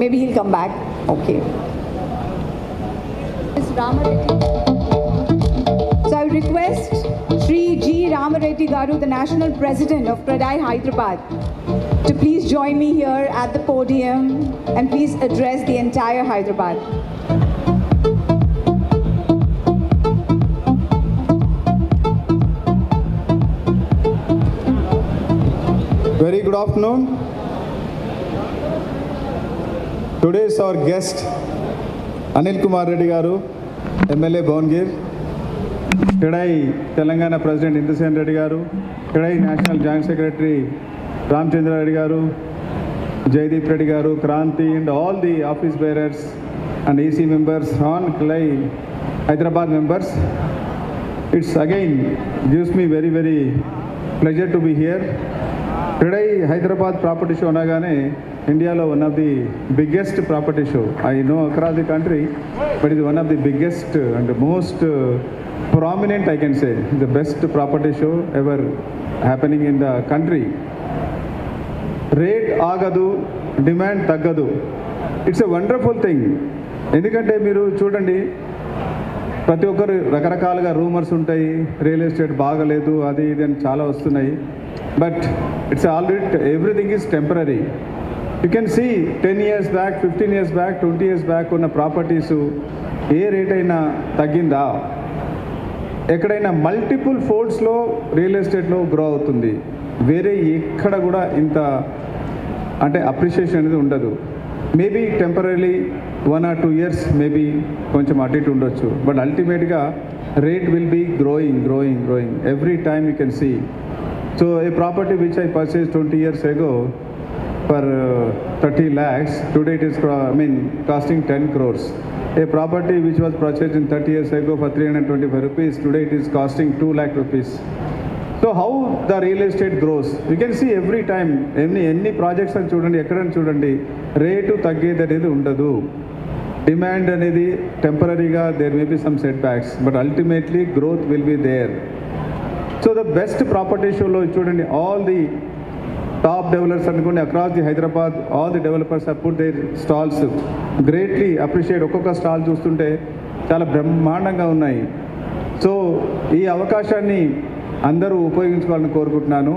Maybe he'll come back. Okay. So I request Shri G. Ramareddy Garu, the National President of CREDAI Hyderabad, to please join me here at the podium and please address the entire Hyderabad. Very good afternoon. Today is our guest, Anil Kumar Reddy Garu, MLA Bhavangir, CREDAI Telangana President Indrasen Reddy Garu, CREDAI National Joint Secretary Ramchandra Reddy Garu, Jaideep Reddy Garu, Kranti, and all the office bearers and EC members, on CREDAI Hyderabad members. It's again gives me very, very pleasure to be here. CREDAI Hyderabad property show anagane India lo one of the biggest property show. I know across the country, but it's one of the biggest and most prominent, I can say, the best property show ever happening in the country. Rate agadu, demand taggadu. It's a wonderful thing. ఎందుకంటే మీరు చూడండి, ప్రతి ఒక్కరు రకరకాలుగా rumours ఉంటాయి, real estate బాగలేదు అది ఇది అని చాలా వస్తున్నాయి. But it's already everything is temporary. You can see 10 years back, 15 years back, 20 years back ఉన్న ప్రాపర్టీసు ఏ రేట్ అయినా తగ్గిందా? ఎక్కడైనా మల్టిపుల్ ఫోల్డ్స్లో రియల్ ఎస్టేట్లో గ్రో అవుతుంది. వేరే ఎక్కడ కూడా ఇంత అంటే అప్రిషియేషన్ అనేది ఉండదు. Maybe temporary 1 or 2 years maybe కొంచెం అటు ఇటు ఉండొచ్చు. బట్ అల్టిమేట్గా rate will be growing every time you can see. So a property which I purchased 20 years ago for 30 lakhs, today it is costing 10 crores. A property which was purchased in 30 years ago for 325 rupees, today it is costing 2 lakh rupees. So how the real estate grows? You can see every time, any projects అని చూడండి, ఎక్కడైనా చూడండి, rate తగ్గేది అనేది ఉండదు. Demand అనేది టెంపరీగా there may be some setbacks, but ultimately growth will be there. So the best property show lo chudandi, all the top developers anukondi across the Hyderabad, all the developers have put their stalls. Greatly appreciate okkoka stall chustunte chaala brahmandanga unnayi. So ee avakashanni andaru upayoginchukovalani korukuntunnanu.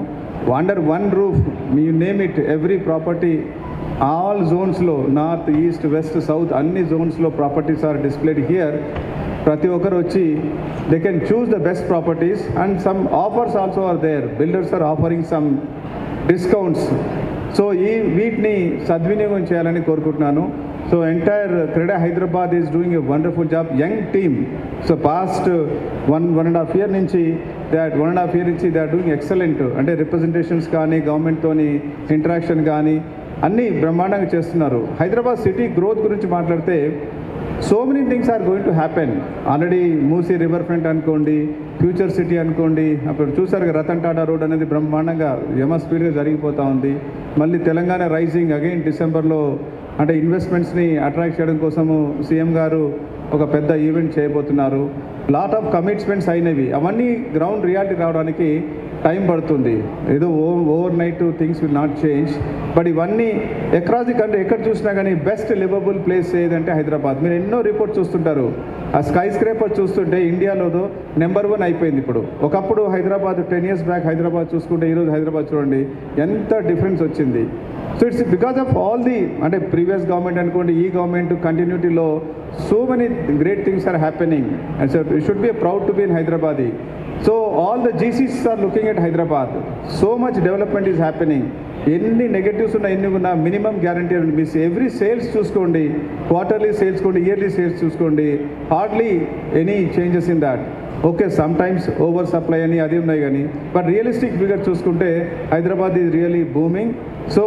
Under one roof, you name it, every property, all zones lo, north, east, west, south, anni zones lo properties are displayed here. ప్రతి ఒక్కరు వచ్చి they can choose the best properties and some offers also are there. Builders are offering some discounts. So వీటిని సద్వినియోగం చేయాలని కోరుకుంటున్నాను. So entire CREDAI Hyderabad is doing a wonderful job. Young team. So past 1.5 year నుంచి they are doing excellent. అంటే representations కానీ, గవర్నమెంట్తోని interaction కానీ అన్నీ బ్రహ్మాండంగా చేస్తున్నారు. హైదరాబాద్ సిటీ గ్రోత్ గురించి మాట్లాడితే so many things are going to happen. Already Musi riverfront అనుకోండి, ఫ్యూచర్ సిటీ అనుకోండి, అప్పుడు చూసారు రతన్ టాటా రోడ్ అనేది బ్రహ్మాండంగా యమ స్పీడ్గా జరిగిపోతూ ఉంది. మళ్ళీ తెలంగాణ రైజింగ్ అగైన్ డిసెంబర్లో, అంటే ఇన్వెస్ట్మెంట్స్ని అట్రాక్ట్ చేయడం కోసము సీఎం గారు ఒక పెద్ద ఈవెంట్ చేయబోతున్నారు. లాట్ ఆఫ్ కమిట్మెంట్స్ అయినవి, అవన్నీ గ్రౌండ్ రియాలిటీ రావడానికి టైం పడుతుంది. ఏదో over night things will not change. But ఇవన్నీ అక్రాస్ ది కంట్రీ ఎక్కడ చూసినా కానీ బెస్ట్ లివబుల్ ప్లేస్ ఏదంటే హైదరాబాద్. మీరు ఎన్నో రిపోర్ట్స్ చూస్తుంటారు. ఆ స్కై స్క్రేపర్ చూస్తుంటే ఇండియాలో నెంబర్ 1 అయిపోయింది ఇప్పుడు. ఒకప్పుడు హైదరాబాద్ 10 years బ్యాక్ హైదరాబాద్ చూసుకుంటే ఈరోజు హైదరాబాద్ చూడండి ఎంత డిఫరెన్స్ వచ్చింది. So it's because of all the, అంటే ప్రీవియస్ గవర్నమెంట్ అనుకోండి, ఈ గవర్నమెంట్ కంటిన్యూటీలో so many great things are happening. And so it should be proud to be in Hyderabadi. So all the GCs are looking at Hyderabad. So much development is happening. ఎన్ని negatives ఉన్నా, ఎన్ని ఉన్నా minimum guarantee ఉంది. Me every sales చూసుకోండి, quarterly sales చూసుకోండి, yearly sales చూసుకోండి, hardly any changes in that. Okay, some times over supply అని అది ఉన్నాయి కానీ, బట్ రియలిస్టిక్ ఫిగర్ చూసుకుంటే Hyderabad is really booming. So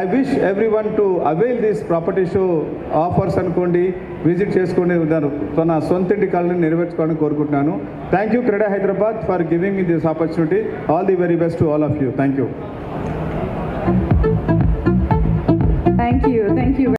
I wish every one to avail this property show offers అనుకోండి, visit చేసుకోండి, తన సొంతింటి కళని నెరవేర్చుకోవాలని కోరుకుంటున్నాను. Thank you CREDAI Hyderabad for giving me this opportunity. All the very best to all of you. Thank you. Thank you.